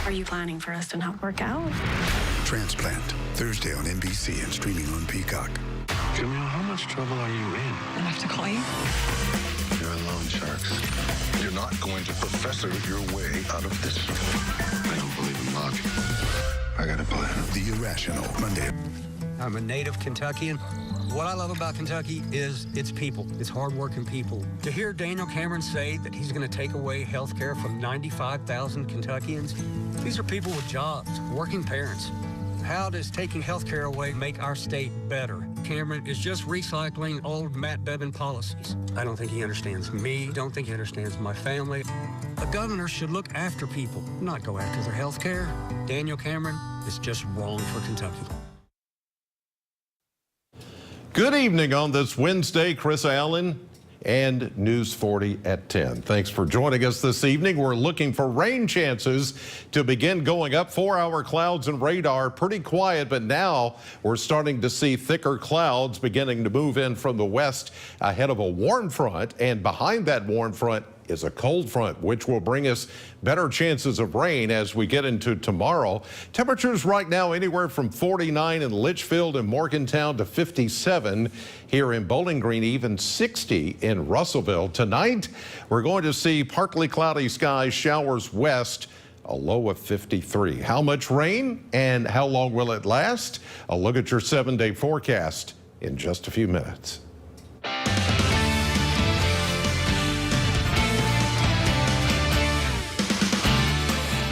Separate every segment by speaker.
Speaker 1: Are you planning for us to not work out?
Speaker 2: Transplant, Thursday on NBC and streaming on Peacock.
Speaker 3: Camille, how much trouble are you in?
Speaker 1: I'll have to call you.
Speaker 3: You're alone, Sharks. You're not going to professor your way out of this. I don't believe in luck. I got a plan.
Speaker 2: The Irrational, Monday.
Speaker 4: I'm a native Kentuckian. What I love about Kentucky is its people. It's hardworking people. To hear Daniel Cameron say that he's going to take away health care from 95,000 Kentuckians, these are people with jobs, working parents. How does taking health care away make our state better? Cameron is just recycling old Matt Bevin policies. I don't think he understands me. Don't think he understands my family. A governor should look after people, not go after their health care. Daniel Cameron is just wrong for Kentucky.
Speaker 5: Good evening on this Wednesday. Chris Allen and News 40 at 10. Thanks for joining us this evening. We're looking for rain chances to begin going up. 4-hour clouds and radar pretty quiet, but now we're starting to see thicker clouds beginning to move in from the west ahead of a warm front, and behind that warm front is a cold front, which will bring us better chances of rain as we get into tomorrow. Temperatures right now anywhere from 49 in Litchfield and Morgantown to 57 here in Bowling Green, even 60 in Russellville. Tonight, we're going to see partly cloudy skies, showers west, a low of 53. How much rain and how long will it last? A look at your 7-day forecast in just a few minutes.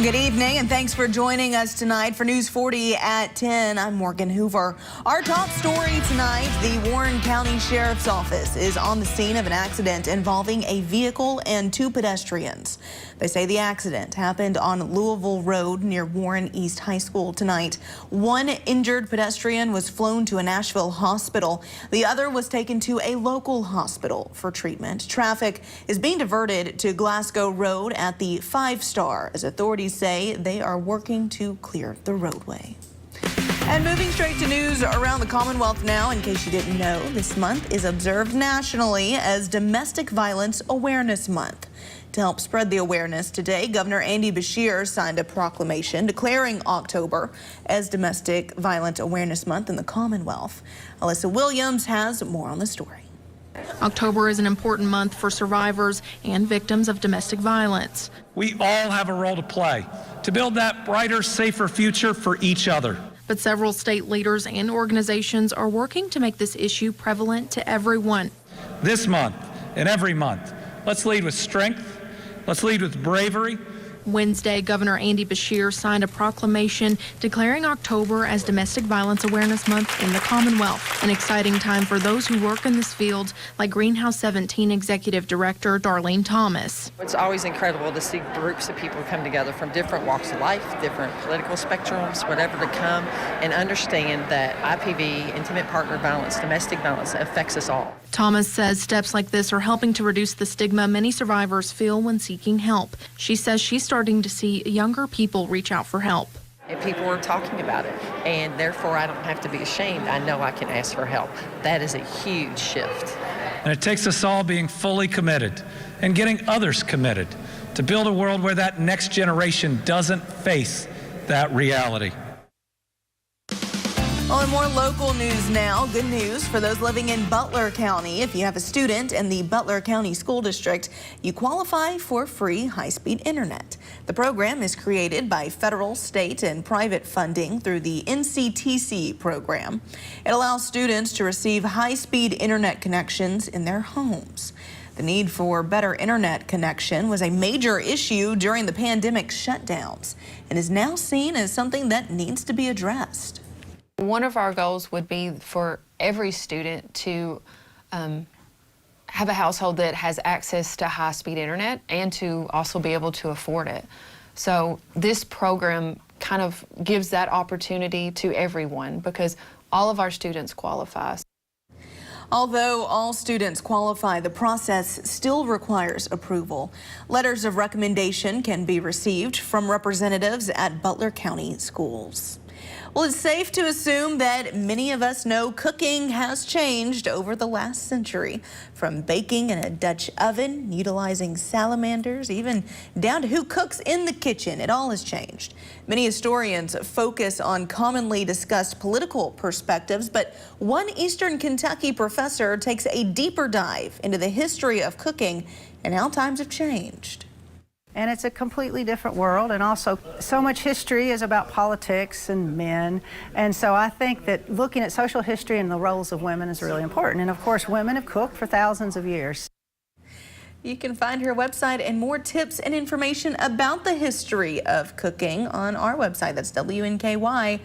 Speaker 6: Good evening, and thanks for joining us tonight for News 40 at 10. I'm Morgan Hoover. Our top story tonight, the Warren County Sheriff's Office is on the scene of an accident involving a vehicle and 2 pedestrians. They say the accident happened on Louisville Road near Warren East High School tonight. One injured pedestrian was flown to a Nashville hospital. The other was taken to a local hospital for treatment. Traffic is being diverted to Glasgow Road at the 5-Star as authorities say they are working to clear the roadway. And moving straight to news around the Commonwealth now, in case you didn't know, this month is observed nationally as Domestic Violence Awareness Month. To help spread the awareness today, Governor Andy Beshear signed a proclamation declaring October as Domestic Violence Awareness Month in the Commonwealth. Alyssa Williams has more on the story.
Speaker 7: October is an important month for survivors and victims of domestic violence.
Speaker 8: We all have a role to play to build that brighter, safer future for each other.
Speaker 7: But several state leaders and organizations are working to make this issue prevalent to everyone.
Speaker 8: This month and every month, let's lead with strength. Let's lead with bravery.
Speaker 7: Wednesday, Governor Andy Beshear signed a proclamation declaring October as Domestic Violence Awareness Month in the Commonwealth. An exciting time for those who work in this field, like Greenhouse 17 Executive Director Darlene Thomas.
Speaker 9: It's always incredible to see groups of people come together from different walks of life, different political spectrums, whatever, to come and understand that IPV, intimate partner violence, domestic violence, affects us all.
Speaker 7: Thomas says steps like this are helping to reduce the stigma many survivors feel when seeking help. She says she's starting to see younger people reach out for help.
Speaker 9: And people are talking about it, and therefore I don't have to be ashamed. I know I can ask for help. That is a huge shift.
Speaker 8: And it takes us all being fully committed and getting others committed to build a world where that next generation doesn't face that reality.
Speaker 6: Well, and more local news now. Good news for those living in Butler County. If you have a student in the Butler County School District, you qualify for free high-speed internet. The program is created by federal, state, and private funding through the NCTC program. It allows students to receive high-speed internet connections in their homes. The need for better internet connection was a major issue during the pandemic shutdowns and is now seen as something that needs to be addressed.
Speaker 10: One of our goals would be for every student to have a household that has access to high-speed internet and to also be able to afford it. So this program kind of gives that opportunity to everyone because all of our students qualify.
Speaker 6: Although all students qualify, the process still requires approval. Letters of recommendation can be received from representatives at Butler County schools. Well, it's safe to assume that many of us know cooking has changed over the last century. From baking in a Dutch oven, utilizing salamanders, even down to who cooks in the kitchen, it all has changed. Many historians focus on commonly discussed political perspectives, but one Eastern Kentucky professor takes a deeper dive into the history of cooking and how times have changed.
Speaker 11: And it's a completely different world, and also so much history is about politics and men. And so I think that looking at social history and the roles of women is really important. And of course, women have cooked for thousands of years.
Speaker 6: You can find her website and more tips and information about the history of cooking on our website. That's WNKY.com.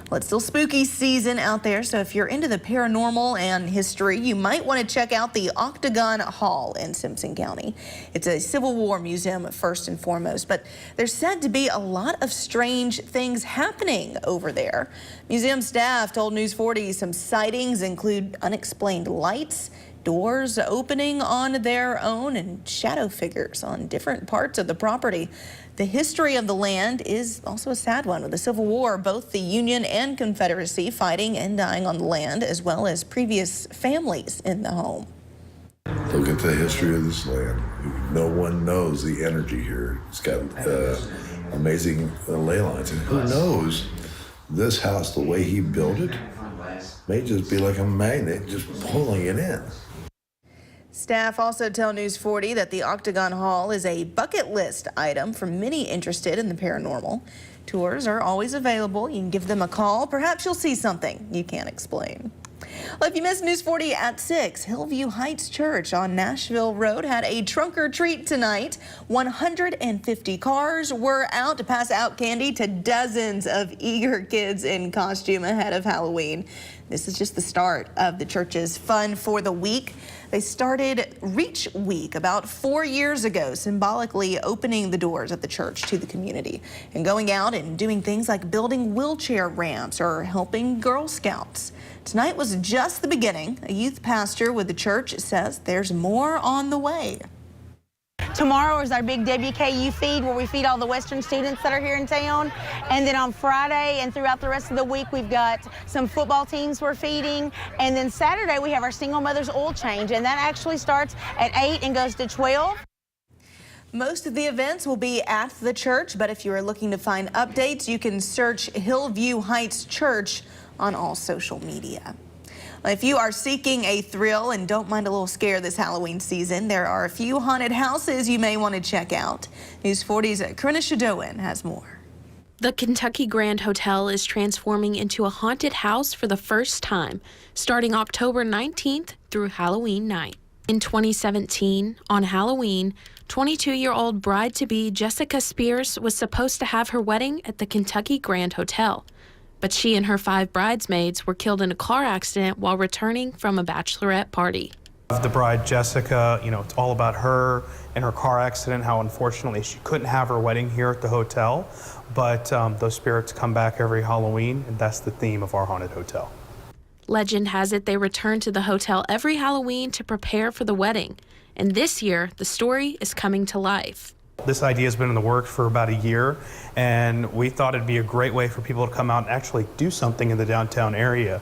Speaker 6: Well, it's still spooky season out there, so if you're into the paranormal and history, you might want to check out the Octagon Hall in Simpson County. It's a Civil War museum first and foremost, but there's said to be a lot of strange things happening over there. Museum staff told News 40 some sightings include unexplained lights, doors opening on their own, and shadow figures on different parts of the property. The history of the land is also a sad one. With the Civil War, both the Union and Confederacy fighting and dying on the land, as well as previous families in the home.
Speaker 3: Look at the history of this land. No one knows the energy here. It's got amazing ley lines. And who knows, this house, the way he built it, may just be like a magnet just pulling it in.
Speaker 6: Staff also tell News 40 that the Octagon Hall is a bucket list item for many interested in the paranormal. Tours are always available. You can give them a call. Perhaps you'll see something you can't explain. Well, if you missed News 40 at 6, Hillview Heights Church on Nashville Road had a trunk or treat tonight. 150 cars were out to pass out candy to dozens of eager kids in costume ahead of Halloween. This is just the start of the church's Fun for the Week. They started Reach Week about 4 years ago, symbolically opening the doors of the church to the community and going out and doing things like building wheelchair ramps or helping Girl Scouts. Tonight was just the beginning. A youth pastor with the church says there's more on the way.
Speaker 12: Tomorrow is our big WKU feed where we feed all the Western students that are here in town. And then on Friday and throughout the rest of the week, we've got some football teams we're feeding. And then Saturday, we have our single mother's oil change, and that actually starts at 8 and goes to 12.
Speaker 6: Most of the events will be at the church, but if you are looking to find updates, you can search Hillview Heights Church on all social media. If you are seeking a thrill and don't mind a little scare this Halloween season, there are a few haunted houses you may want to check out. News 40's Corinna Shadowan has more.
Speaker 7: The Kentucky Grand Hotel is transforming into a haunted house for the first time, starting October 19th through Halloween night. In 2017, on Halloween, 22-year-old bride-to-be Jessica Spears was supposed to have her wedding at the Kentucky Grand Hotel. But she and her 5 bridesmaids were killed in a car accident while returning from a bachelorette party.
Speaker 13: The bride, Jessica, it's all about her and her car accident, how unfortunately she couldn't have her wedding here at the hotel. But those spirits come back every Halloween, and that's the theme of our haunted hotel.
Speaker 7: Legend has it they return to the hotel every Halloween to prepare for the wedding. And this year, the story is coming to life.
Speaker 13: This idea has been in the works for about a year, and we thought it'd be a great way for people to come out and actually do something in the downtown area.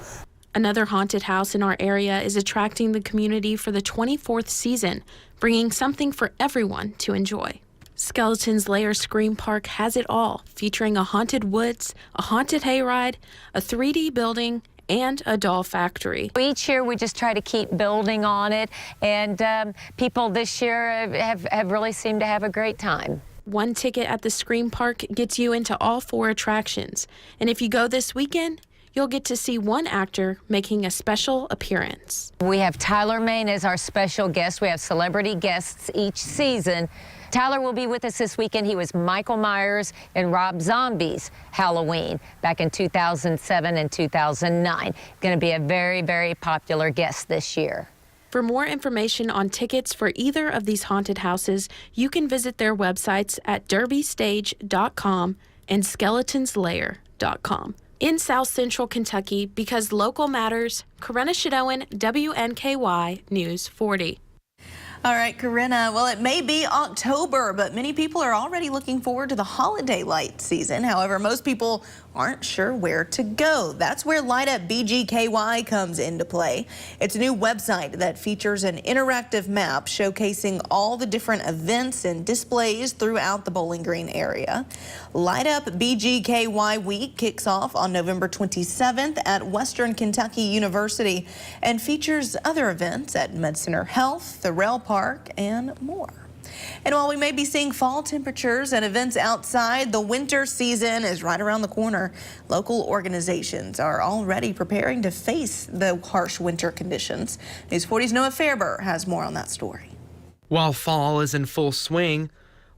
Speaker 7: Another haunted house in our area is attracting the community for the 24th season, bringing something for everyone to enjoy. Skeleton's Lair Scream Park has it all, featuring a haunted woods, a haunted hayride, a 3D building, and a doll factory.
Speaker 14: Each year we just try to keep building on it, and people this year have really seemed to have a great time.
Speaker 7: One ticket at the Scream Park gets you into all 4 attractions, and if you go this weekend, you'll get to see one actor making a special appearance.
Speaker 14: We have Tyler Main as our special guest. We have celebrity guests each season. Tyler will be with us this weekend. He was Michael Myers in Rob Zombie's Halloween back in 2007 and 2009. Going to be a very, very popular guest this year.
Speaker 7: For more information on tickets for either of these haunted houses, you can visit their websites at derbystage.com and skeletonslair.com. In South Central Kentucky, because local matters, Corinna Shadowan, WNKY News 40.
Speaker 6: All right, Corinna. Well, it may be October, but many people are already looking forward to the holiday light season. However, most people aren't sure where to go. That's where Light Up BGKY comes into play. It's a new website that features an interactive map showcasing all the different events and displays throughout the Bowling Green area. Light Up BGKY Week kicks off on November 27th at Western Kentucky University and features other events at MedCenter Health, the Rail Park, and more. And while we may be seeing fall temperatures and events outside, the winter season is right around the corner. Local organizations are already preparing to face the harsh winter conditions. News 40's Noah Fairber has more on that story.
Speaker 15: While fall is in full swing,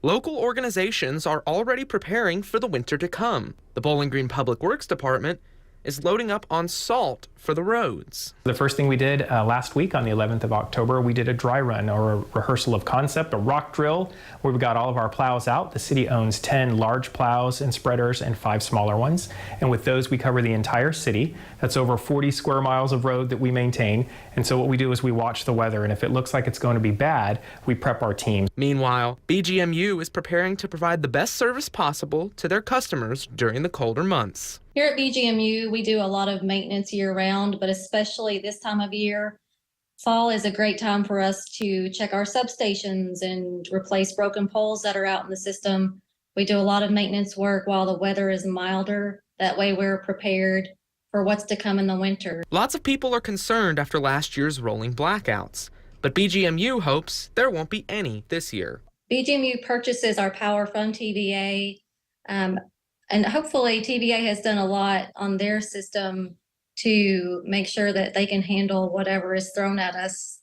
Speaker 15: local organizations are already preparing for the winter to come. The Bowling Green Public Works Department is loading up on salt for the roads.
Speaker 16: The first thing we did last week on the 11th of October, we did a dry run, or a rehearsal of concept, a rock drill, where we got all of our plows out. The city owns 10 large plows and spreaders and 5 smaller ones. And with those, we cover the entire city. That's over 40 square miles of road that we maintain. And so what we do is we watch the weather, and if it looks like it's going to be bad, we prep our team.
Speaker 15: Meanwhile, BGMU is preparing to provide the best service possible to their customers during the colder months.
Speaker 17: Here at BGMU, we do a lot of maintenance year-round, but especially this time of year, fall is a great time for us to check our substations and replace broken poles that are out in the system. We do a lot of maintenance work while the weather is milder. That way we're prepared for what's to come in the winter.
Speaker 15: Lots of people are concerned after last year's rolling blackouts, but BGMU hopes there won't be any this year.
Speaker 17: BGMU purchases our power from TVA, and hopefully TVA has done a lot on their system to make sure that they can handle whatever is thrown at us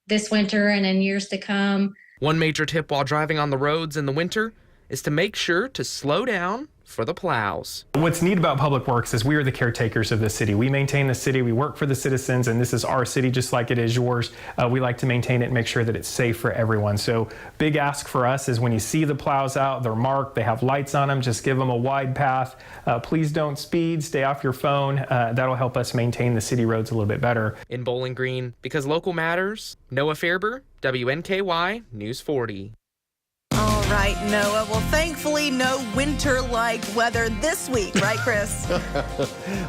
Speaker 17: this winter and in years to come.
Speaker 15: One major tip while driving on the roads in the winter is to make sure to slow down for the plows.
Speaker 16: What's neat about Public Works is we are the caretakers of the city. We maintain the city, we work for the citizens, and this is our city just like it is yours. We like to maintain it and make sure that it's safe for everyone. So big ask for us is when you see the plows out, they're marked, they have lights on them, just give them a wide path. Please don't speed, stay off your phone. That'll help us maintain the city roads a little bit better.
Speaker 15: In Bowling Green, because local matters, Noah Fairber, WNKY News 40.
Speaker 6: All right, Noah. Well, thankfully, no winter-like weather this week, right, Chris?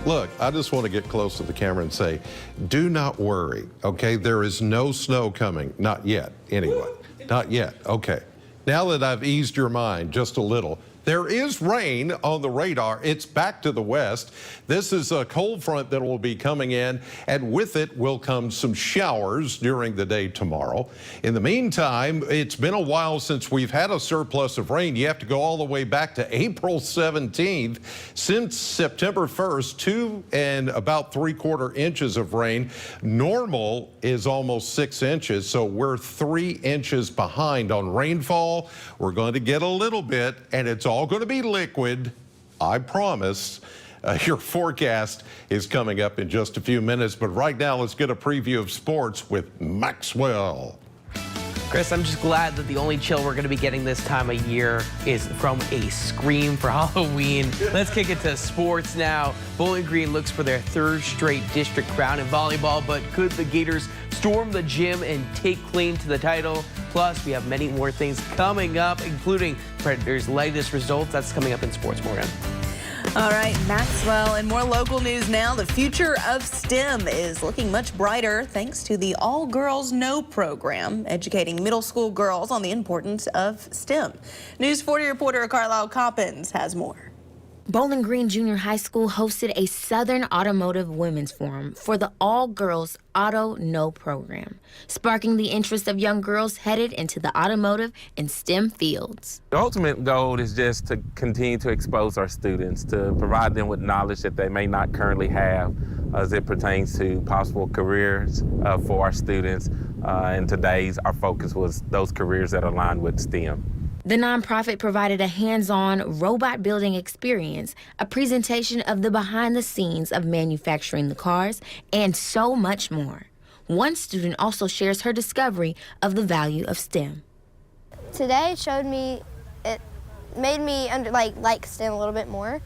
Speaker 5: Look, I just want to get close to the camera and say, do not worry, okay? There is no snow coming. Not yet, anyway. Not yet. Okay. Now that I've eased your mind just a little, there is rain on the radar. It's back to the west. This is a cold front that will be coming in, and with it will come some showers during the day tomorrow. In the meantime, it's been a while since we've had a surplus of rain. You have to go all the way back to April 17th. Since September 1st, 2 and about 3/4 inches of rain. Normal is almost 6 inches, so we're 3 inches behind on rainfall. We're going to get a little bit, and it's all going to be liquid, I promise. Your forecast is coming up in just a few minutes, but right now let's get a preview of sports with Maxwell.
Speaker 18: Chris, I'm just glad that the only chill we're going to be getting this time of year is from a Scream for Halloween. Let's kick it to sports now. Bowling Green looks for their 3rd straight district crown in volleyball, but could the Gators storm the gym and take claim to the title? Plus, we have many more things coming up, including Predators' latest results. That's coming up in Sports Morgan.
Speaker 6: All right, Maxwell, and more local news now. The future of STEM is looking much brighter thanks to the All Girls Know program, educating middle school girls on the importance of STEM. News 40 reporter Carlisle Coppins has more.
Speaker 19: Bowling Green Junior High School hosted a Southern Automotive Women's Forum for the All-Girls Auto Know program, sparking the interest of young girls headed into the automotive and STEM fields.
Speaker 20: The ultimate goal is just to continue to expose our students, to provide them with knowledge that they may not currently have as it pertains to possible careers for our students. And today's, our focus was those careers that align with STEM.
Speaker 19: The nonprofit provided a hands-on robot building experience, a presentation of the behind the scenes of manufacturing the cars, and so much more. One student also shares her discovery of the value of STEM.
Speaker 21: Today it made me like STEM a little bit more,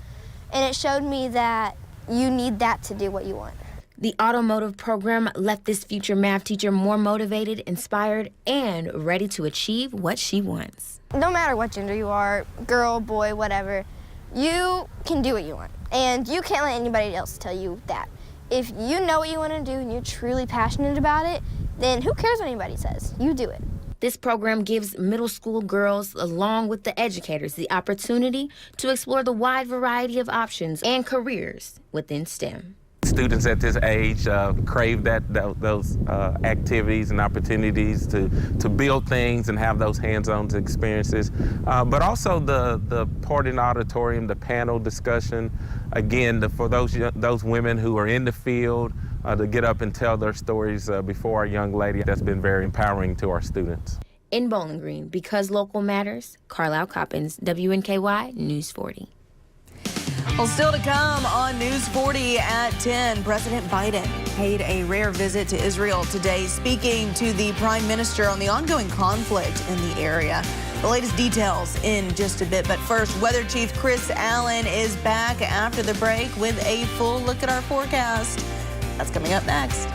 Speaker 21: and it showed me that you need that to do what you want.
Speaker 19: The automotive program left this future math teacher more motivated, inspired, and ready to achieve what she wants.
Speaker 21: No matter what gender you are, girl, boy, whatever, you can do what you want. And you can't let anybody else tell you that. If you know what you want to do and you're truly passionate about it, then who cares what anybody says? You do it.
Speaker 19: This program gives middle school girls, along with the educators, the opportunity to explore the wide variety of options and careers within STEM.
Speaker 20: Students at this age crave those activities and opportunities to build things and have those hands-on experiences. But also the part in the auditorium, the panel discussion, again, for those women who are in the field, to get up and tell their stories before our young lady, that's been very empowering to our students.
Speaker 19: In Bowling Green, because local matters, Carlisle Coppins, WNKY News 40.
Speaker 6: Well, still to come on News 40 at 10, President Biden paid a rare visit to Israel today, speaking to the Prime Minister on the ongoing conflict in the area. The latest details in just a bit, but first, Weather Chief Chris Allen is back after the break with a full look at our forecast. That's coming up next.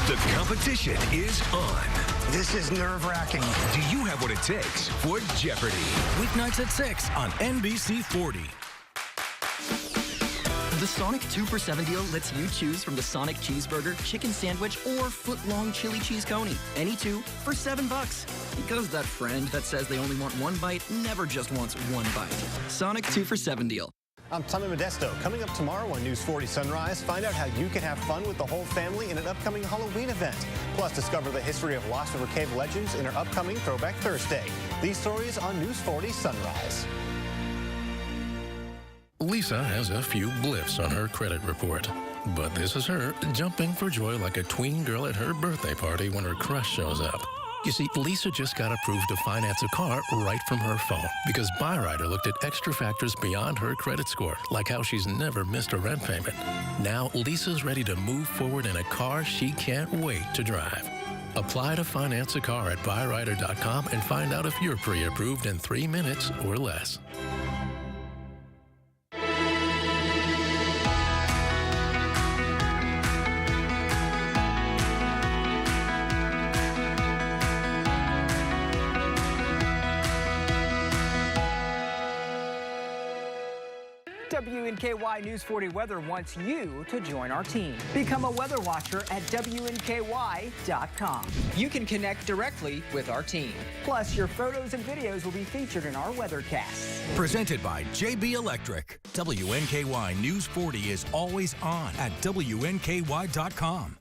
Speaker 1: The competition is on. This is nerve-wracking. Do you have what it takes for Jeopardy? Weeknights at 6 on NBC 40.
Speaker 22: The Sonic 2 for $7 deal lets you choose from the Sonic Cheeseburger, Chicken Sandwich, or Foot-Long Chili Cheese Coney. Any two for $7. Because that friend that says they only want one bite never just wants one bite. Sonic 2 for $7 deal.
Speaker 23: I'm Tommy Modesto. Coming up tomorrow on News 40 Sunrise, find out how you can have fun with the whole family in an upcoming Halloween event. Plus, discover the history of Lost River Cave legends in our upcoming Throwback Thursday. These stories on News 40 Sunrise.
Speaker 24: Lisa has a few blips on her credit report. But this is her jumping for joy like a tween girl at her birthday party when her crush shows up. You see, Lisa just got approved to finance a car right from her phone because Byrider looked at extra factors beyond her credit score, like how she's never missed a rent payment. Now, Lisa's ready to move forward in a car she can't wait to drive. Apply to finance a car at Byrider.com and find out if you're pre-approved in 3 minutes or less.
Speaker 25: WNKY News 40 Weather wants you to join our team. Become a weather watcher at WNKY.com. You can connect directly with our team. Plus, your photos and videos will be featured in our weathercasts.
Speaker 1: Presented by JB Electric. WNKY News 40 is always on at WNKY.com.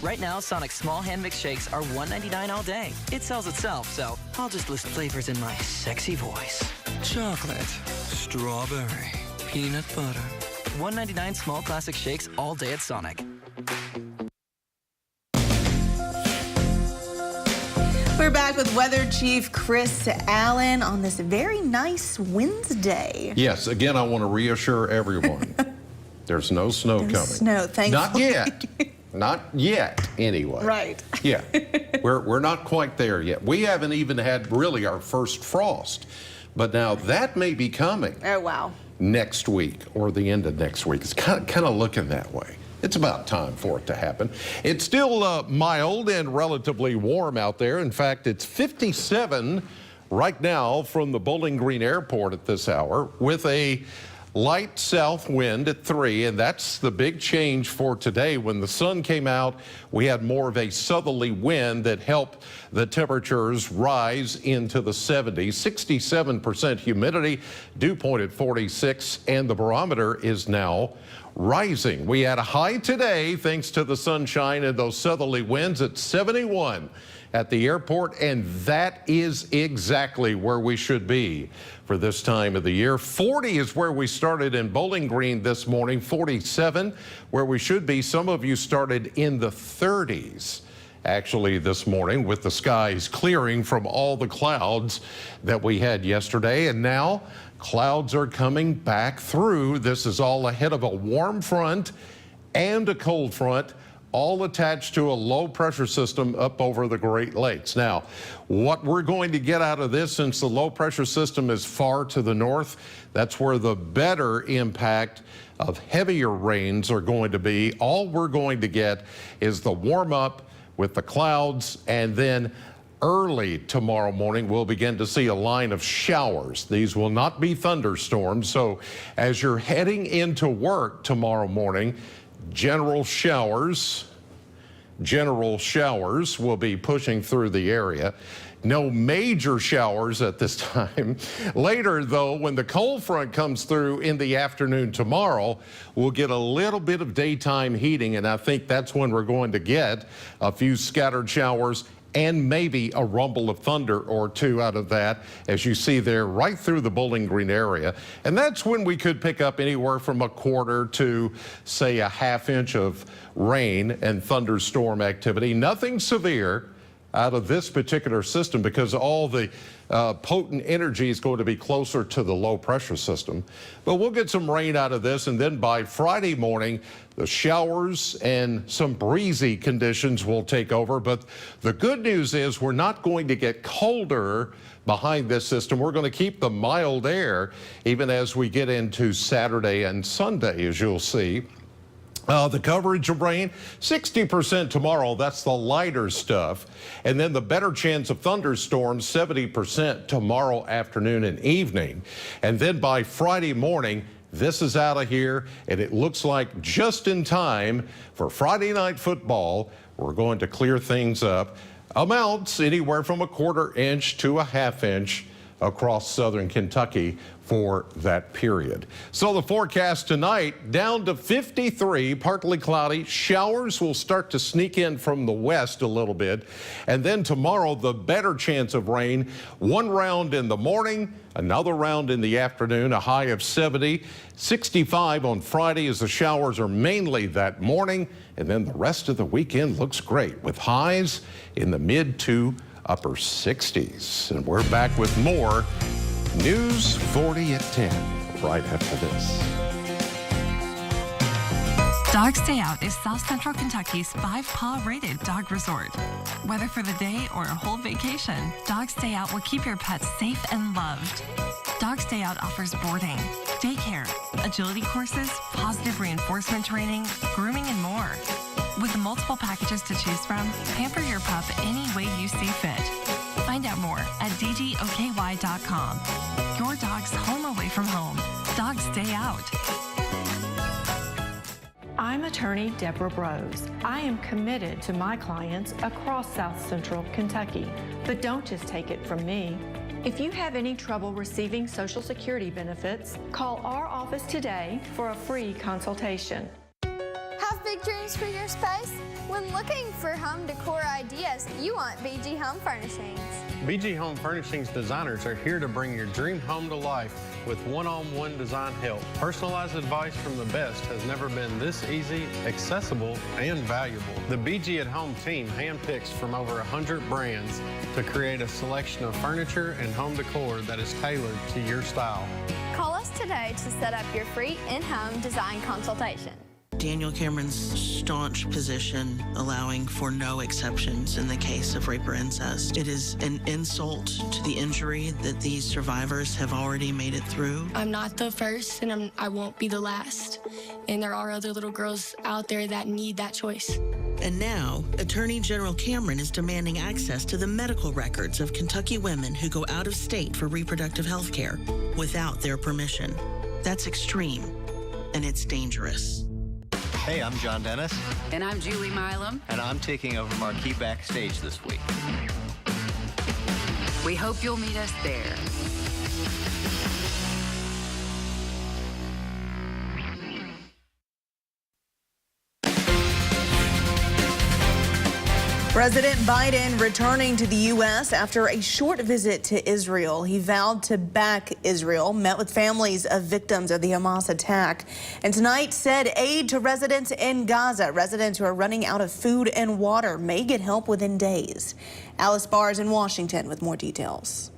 Speaker 22: Right now, Sonic's small hand mix shakes are $1.99 all day. It sells itself, so I'll just list flavors in my sexy voice. Chocolate, strawberry, peanut butter. $1.99 small classic shakes all day at Sonic.
Speaker 6: We're back with Weather Chief Chris Allen on this very nice Wednesday.
Speaker 5: Yes, again, I want to reassure everyone. There's no snow coming.
Speaker 6: Snow, thankfully.
Speaker 5: Not yet. Not yet, anyway.
Speaker 6: Right.
Speaker 5: Yeah, we're not quite there yet. We haven't even had really our first frost, but now that may be coming.
Speaker 6: Oh, wow.
Speaker 5: Next week or the end of next week. It's kind of looking that way. It's about time for it to happen. It's still mild and relatively warm out there. In fact, it's 57 right now from the Bowling Green Airport at this hour with a light south wind at 3, and that's the big change for today. When the sun came out, we had more of a southerly wind that helped the temperatures rise into the 70s. 67% humidity, dew point at 46, and the barometer is now rising. We had a high today thanks to the sunshine and those southerly winds at 71 at the airport, and that is exactly where we should be for this time of the year. 40 is where we started in Bowling Green this morning, 47 where we should be. Some of you started in the 30s actually this morning with the skies clearing from all the clouds that we had yesterday, and now clouds are coming back through. This is all ahead of a warm front and a cold front all attached to a low pressure system up over the Great Lakes. Now, what we're going to get out of this, since the low pressure system is far to the north, that's where the better impact of heavier rains are going to be. All we're going to get is the warm up with the clouds, and then early tomorrow morning, we'll begin to see a line of showers. These will not be thunderstorms. So as you're heading into work tomorrow morning, general showers will be pushing through the area. No major showers at this time. Later, though, when the cold front comes through in the afternoon tomorrow, we'll get a little bit of daytime heating, and I think that's when we're going to get a few scattered showers and maybe a rumble of thunder or two out of that, as you see there, right through the Bowling Green area. And that's when we could pick up anywhere from a quarter to, say, a half inch of rain and thunderstorm activity. Nothing severe out of this particular system, because all the potent energy is going to be closer to the low pressure system. But we'll get some rain out of this, and then by Friday morning, the showers and some breezy conditions will take over. But the good news is we're not going to get colder behind this system. We're going to keep the mild air even as we get into Saturday and Sunday, as you'll see. The coverage of rain, 60% tomorrow. That's the lighter stuff. And then the better chance of thunderstorms, 70% tomorrow afternoon and evening. And then by Friday morning, this is out of here, and it looks like just in time for Friday night football. We're going to clear things up. Amounts anywhere from a quarter inch to a half inch across southern Kentucky for that period. So the forecast tonight, down to 53, partly cloudy. Showers will start to sneak in from the west a little bit. And then tomorrow, the better chance of rain. One round in the morning, another round in the afternoon, a high of 70. 65 on Friday as the showers are mainly that morning. And then the rest of the weekend looks great with highs in the mid to upper 60s. And we're back with more News 40 at 10 right after this.
Speaker 2: Dog Stay Out is South Central Kentucky's 5-paw rated dog resort. Whether for the day or a whole vacation, Dog Stay Out will keep your pets safe and loved. Dog Stay Out offers boarding, daycare, agility courses, positive reinforcement training, grooming, and more. With multiple packages to choose from, pamper your pup any way you see fit. Find out more at dgOKY.com. Your dog's home away from home. Dogs Stay Out.
Speaker 4: I'm attorney Deborah Brose. I am committed to my clients across South Central Kentucky. But don't just take it from me. If you have any trouble receiving Social Security benefits, call our office today for a free consultation.
Speaker 21: Have big dreams for your space? When looking for home decor ideas, you want BG Home Furnishings.
Speaker 8: BG Home Furnishings designers are here to bring your dream home to life with one-on-one design help. Personalized advice from the best has never been this easy, accessible, and valuable. The BG at Home team handpicks from over 100 brands to create a selection of furniture and home decor that is tailored to your style.
Speaker 21: Call us today to set up your free in-home design consultation.
Speaker 9: Daniel Cameron's staunch position, allowing for no exceptions in the case of rape or incest. It is an insult to the injury that these survivors have already made it through.
Speaker 10: I'm not the first, and I won't be the last. And there are other little girls out there that need that choice.
Speaker 9: And now, Attorney General Cameron is demanding access to the medical records of Kentucky women who go out of state for reproductive health care without their permission. That's extreme, and it's dangerous.
Speaker 26: Hey, I'm John Dennis.
Speaker 27: And I'm Julie Milam.
Speaker 26: And I'm taking over Marquee Backstage this week.
Speaker 27: We hope you'll meet us there.
Speaker 6: President Biden returning to the U.S. after a short visit to Israel. He vowed to back Israel, met with families of victims of the Hamas attack, and tonight said aid to residents in Gaza. Residents who are running out of food and water may get help within days. Alice Barr is in Washington with more details.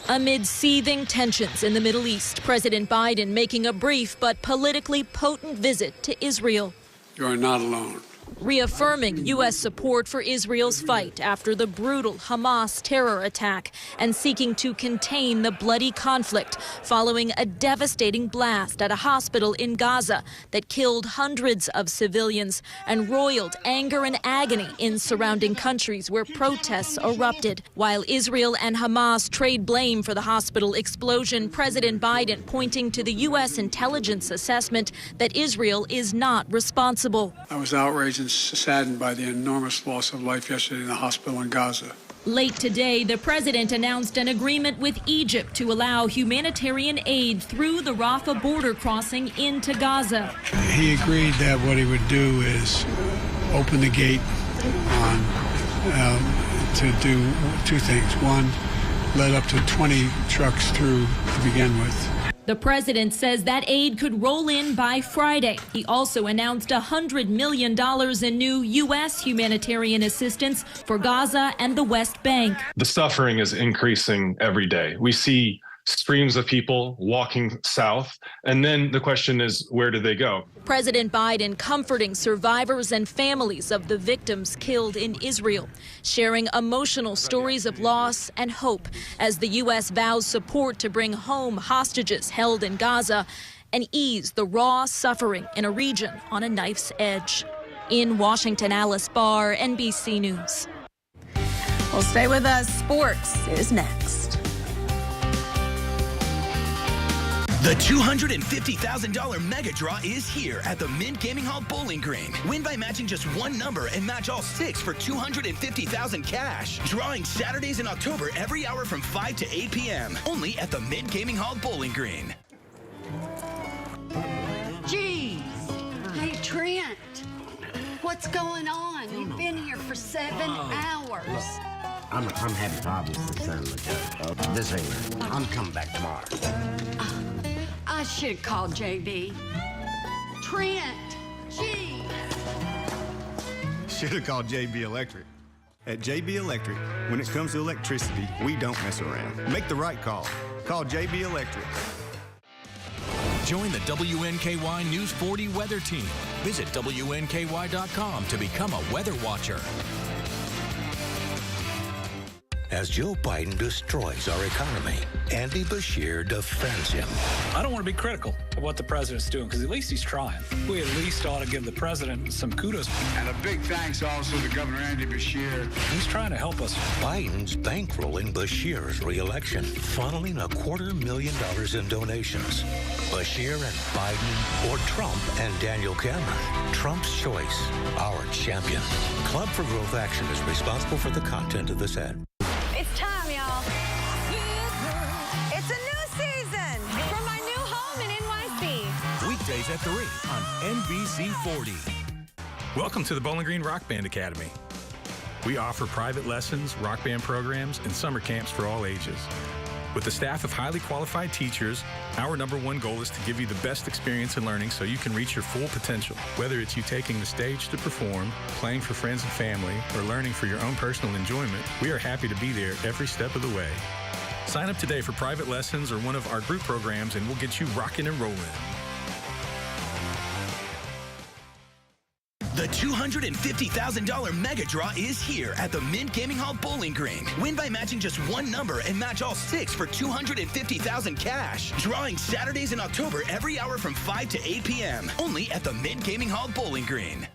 Speaker 28: Amid seething tensions in the Middle East, President Biden making a brief but politically potent visit to Israel.
Speaker 3: You are not alone.
Speaker 7: Reaffirming U.S. support for Israel's fight after the brutal Hamas terror attack and seeking to contain the bloody conflict following a devastating blast at a hospital in Gaza that killed hundreds of civilians and roiled anger and agony in surrounding countries where protests erupted. While Israel and Hamas trade blame for the hospital explosion, President Biden pointing to the U.S. intelligence assessment that Israel is not responsible.
Speaker 3: I was outraged and saddened by the enormous loss of life yesterday in the hospital in Gaza.
Speaker 7: Late today, the president announced an agreement with Egypt to allow humanitarian aid through the Rafah border crossing into Gaza.
Speaker 3: He agreed that what he would do is open the gate to do two things. One, let up to 20 trucks through to begin with.
Speaker 7: The president says that aid could roll in by Friday. He also announced $100 million in new U.S. humanitarian assistance for Gaza and the West Bank.
Speaker 11: The suffering is increasing every day. We see streams of people walking south, and then the question is, where do they go?
Speaker 7: President Biden comforting survivors and families of the victims killed in Israel, sharing emotional stories of loss and hope as the U.S. vows support to bring home hostages held in Gaza and ease the raw suffering in a region on a knife's edge. In Washington, Alice Barr, NBC News.
Speaker 6: Well, stay with us. Sports is next.
Speaker 1: The $250,000 Mega Draw is here at the Mint Gaming Hall Bowling Green. Win by matching just one number and match all 6 for $250,000 cash. Drawing Saturdays in October every hour from 5 to 8 p.m. Only at the Mint Gaming Hall Bowling Green.
Speaker 12: Geez. Hey, Trent. What's going on? You've been here for 7 hours.
Speaker 13: I'm having problems with the son of the this ain't. I'm coming back tomorrow.
Speaker 12: I should have called JB. Trent, gee.
Speaker 14: Should have called JB Electric. At JB Electric, when it comes to electricity, we don't mess around. Make the right call. Call JB Electric.
Speaker 1: Join the WNKY News 40 weather team. Visit WNKY.com to become a weather watcher.
Speaker 16: As Joe Biden destroys our economy, Andy Bashir defends him.
Speaker 17: I don't want to be critical of what the president's doing, because at least he's trying. We at least ought to give the president some kudos.
Speaker 29: And a big thanks also to Governor Andy Bashir.
Speaker 17: He's trying to help us.
Speaker 16: Biden's bankrolling Bashir's re-election, funneling $250,000 in donations. Bashir and Biden, or Trump and Daniel Cameron. Trump's choice, our champion. Club for Growth Action is responsible for the content of this ad.
Speaker 30: It's time, y'all. It's a new season from my new home in NYC.
Speaker 1: Weekdays at 3 on NBC 40.
Speaker 31: Welcome to the Bowling Green Rock Band Academy. We offer private lessons, rock band programs, and summer camps for all ages. With a staff of highly qualified teachers, our #1 goal is to give you the best experience in learning so you can reach your full potential. Whether it's you taking the stage to perform, playing for friends and family, or learning for your own personal enjoyment, we are happy to be there every step of the way. Sign up today for private lessons or one of our group programs and we'll get you rocking and rolling.
Speaker 1: The $250,000 Mega Draw is here at the Mint Gaming Hall Bowling Green. Win by matching just one number and match all 6 for $250,000 cash. Drawing Saturdays in October every hour from 5 to 8 p.m. Only at the Mint Gaming Hall Bowling Green.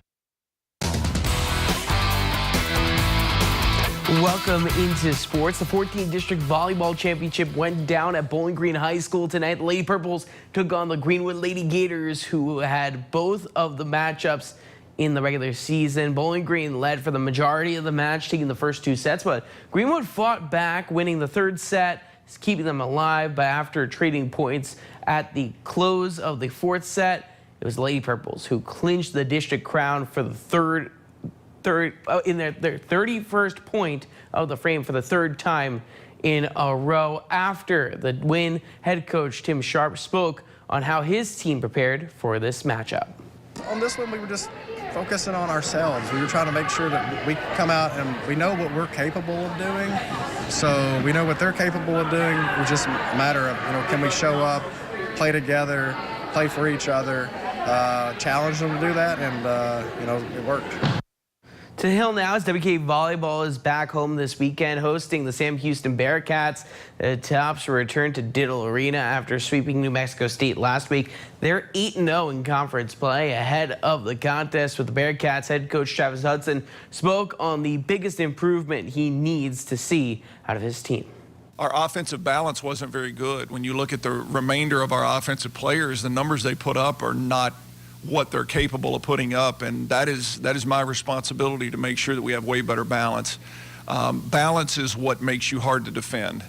Speaker 18: Welcome into sports. The 14th District Volleyball Championship went down at Bowling Green High School tonight. The Lady Purples took on the Greenwood Lady Gators, who had both of the matchups in the regular season. Bowling Green led for the majority of the match, taking the first 2 sets, but Greenwood fought back, winning the 3rd set, keeping them alive. But after trading points at the close of the 4th set, it was the Lady Purples who clinched the district crown for the in their 31st point of the frame for the 3rd time in a row. After the win, head coach Tim Sharp spoke on how his team prepared for this matchup.
Speaker 32: On this one, we were just focusing on ourselves. We were trying to make sure that we come out and we know what we're capable of doing. So we know what they're capable of doing. It's just a matter of, can we show up, play together, play for each other, challenged them to do that, and, you know, it worked.
Speaker 18: To the Hill now as WNKY Volleyball is back home this weekend hosting the Sam Houston Bearcats. The Tops return to Diddle Arena after sweeping New Mexico State last week. They're 8-0 in conference play ahead of the contest with the Bearcats. Head coach Travis Hudson spoke on the biggest improvement he needs to see out of his team.
Speaker 2: Our offensive balance wasn't very good. When you look at the remainder of our offensive players, the numbers they put up are not what they're capable of putting up, and that is my responsibility to make sure that we have way better balance. Balance is what makes you hard to defend,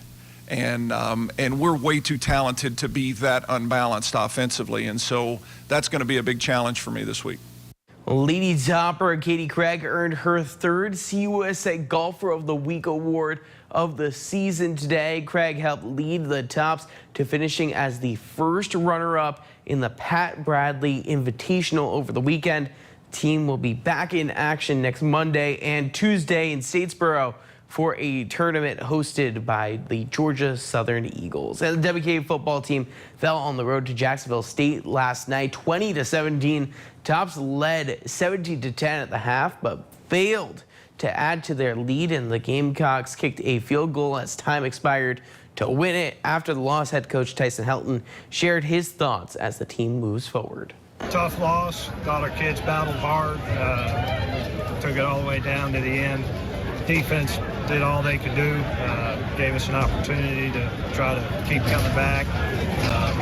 Speaker 2: and we're way too talented to be that unbalanced offensively, and so that's going to be a big challenge for me this week.
Speaker 18: Lady topper Katie Craig earned her third CUSA Golfer of the Week award of the season today. Craig helped lead the Tops to finishing as the first runner-up in the Pat Bradley Invitational over the weekend. The team will be back in action next Monday and Tuesday in Statesboro for a tournament hosted by the Georgia Southern Eagles. And the WNKY football team fell on the road to Jacksonville State last night, 20-17. Tops led 17-10 at the half, but failed to add to their lead, and the Gamecocks kicked a field goal as time expired to win it. After the loss, head coach Tyson Helton shared his thoughts as the team moves forward.
Speaker 4: Tough loss. Thought our kids battled hard. Took it all the way down to the end. Defense did all they could do. Gave us an opportunity to try to keep coming back.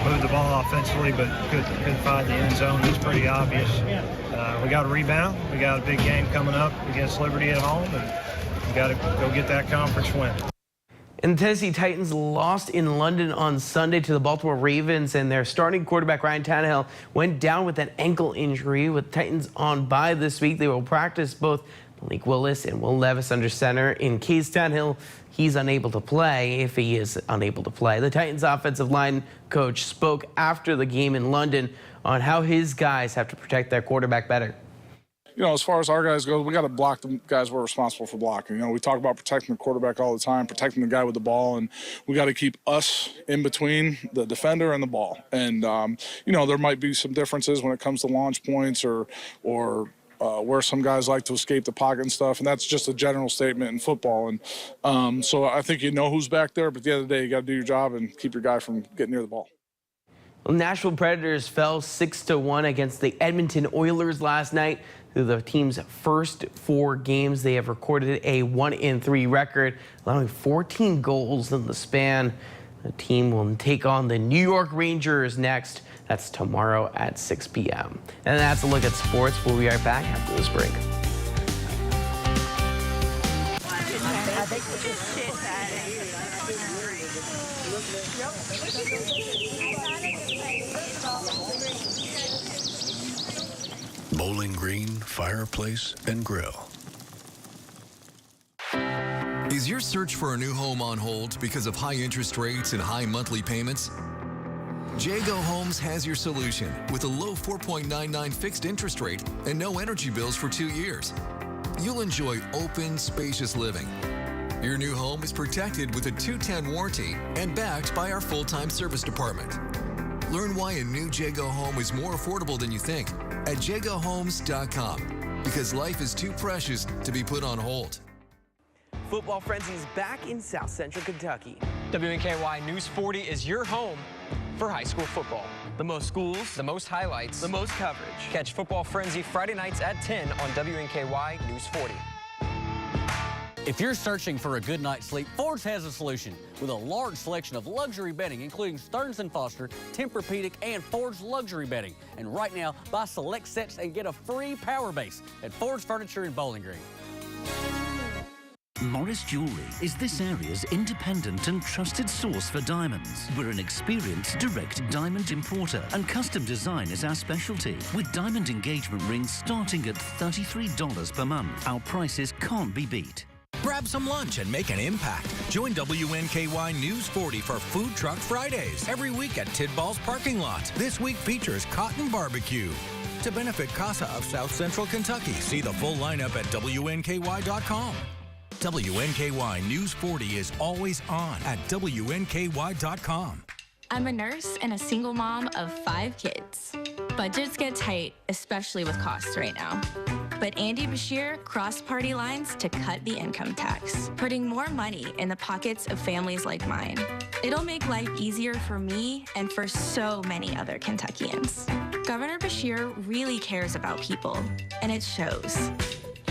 Speaker 4: Moved the ball offensively, but couldn't find the end zone. It's pretty obvious. We got a rebound. We got a big game coming up against Liberty at home, and we got to go get that conference win.
Speaker 18: And the Tennessee Titans lost in London on Sunday to the Baltimore Ravens, and their starting quarterback Ryan Tannehill went down with an ankle injury. With Titans on bye this week, they will practice both Malik Willis and Will Levis under center in case Tannehill he's unable to play. If he is unable to play, the Titans offensive line coach spoke after the game in London on how his guys have to protect their quarterback better.
Speaker 5: You know, as far as our guys go, we got to block the guys we're responsible for blocking. You know, we talk about protecting the quarterback all the time, protecting the guy with the ball, and we got to keep us in between the defender and the ball. And, you know, there might be some differences when it comes to launch points or where some guys like to escape the pocket and stuff, and that's just a general statement in football. And so I think you know who's back there, but at the end of the day, you got to do your job and keep your guy from getting near the ball.
Speaker 18: Well, Nashville Predators fell 6-1 against the Edmonton Oilers last night. Through the team's first 4 games, they have recorded a 1-3 record, allowing 14 goals in the span. The team will take on the New York Rangers next. That's tomorrow at 6 p.m. And that's a look at sports. We'll be right back after this break.
Speaker 8: Bowling Green Fireplace and Grill.
Speaker 15: Is your search for a new home on hold because of high interest rates and high monthly payments? Jago Homes has your solution with a low 4.99 fixed interest rate and no energy bills for 2 years. You'll enjoy open, spacious living. Your new home is protected with a 210 warranty and backed by our full-time service department. Learn why a new Jago home is more affordable than you think at jagohomes.com, because life is too precious to be put on hold.
Speaker 18: Football Frenzy is back in South Central Kentucky.
Speaker 19: WNKY News 40 is your home for high school football.
Speaker 18: The most schools,
Speaker 19: the most highlights,
Speaker 18: the most coverage.
Speaker 19: Catch Football Frenzy Friday nights at 10 on WNKY News 40.
Speaker 20: If you're searching for a good night's sleep, Ford's has a solution. With a large selection of luxury bedding, including Stearns & Foster, Tempur-Pedic, and Ford's luxury bedding. And right now, buy select sets and get a free power base at Ford's Furniture in Bowling Green.
Speaker 21: Morris Jewelry is this area's independent and trusted source for diamonds. We're an experienced direct diamond importer, and custom design is our specialty. With diamond engagement rings starting at $33 per month, our prices can't be beat.
Speaker 22: Grab some lunch and make an impact. Join WNKY News 40 for Food Truck Fridays every week at Tidball's parking lot. This week features Cotton Barbecue. To benefit CASA of South Central Kentucky, see the full lineup at WNKY.com. WNKY News 40 is always on at WNKY.com.
Speaker 23: I'm a nurse and a single mom of 5 kids.
Speaker 3: Budgets get tight, especially with costs right now. But Andy Bashir crossed party lines to cut the income tax, putting more money in the pockets of families like mine. It'll make life easier for me and for so many other Kentuckians. Governor Bashir really cares about people, and it shows.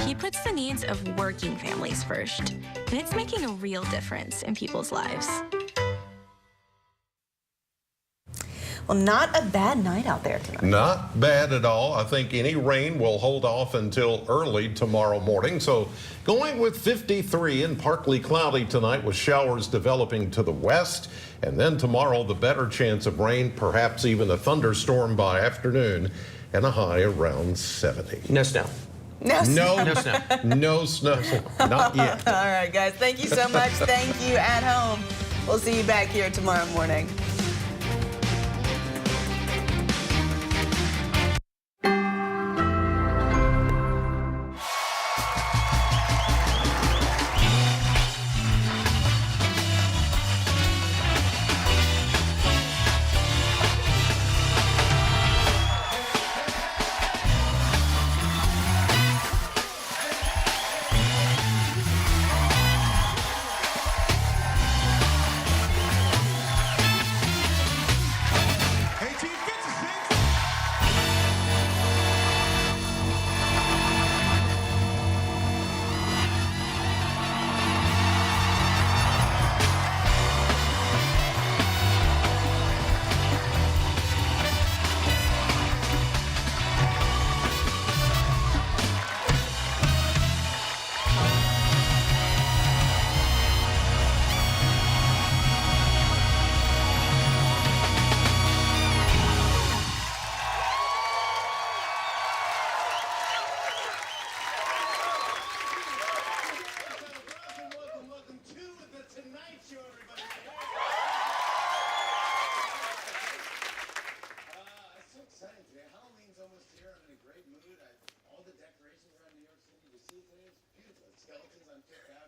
Speaker 3: He puts the needs of working families first, and it's making a real difference in people's lives.
Speaker 6: Well, not a bad night out there tonight.
Speaker 7: Not bad at all. I think any rain will hold off until early tomorrow morning. So going with 53 and partly cloudy tonight with showers developing to the west. And then tomorrow, the better chance of rain, perhaps even a thunderstorm by afternoon, and a high around 70.
Speaker 18: No snow.
Speaker 6: No snow.
Speaker 18: No snow.
Speaker 7: No snow. Not yet.
Speaker 6: All right, guys. Thank you so much. Thank you at home. We'll see you back here tomorrow morning.
Speaker 9: All the decorations around New York City, you see things, beautiful. Skeletons on Fifth Avenue.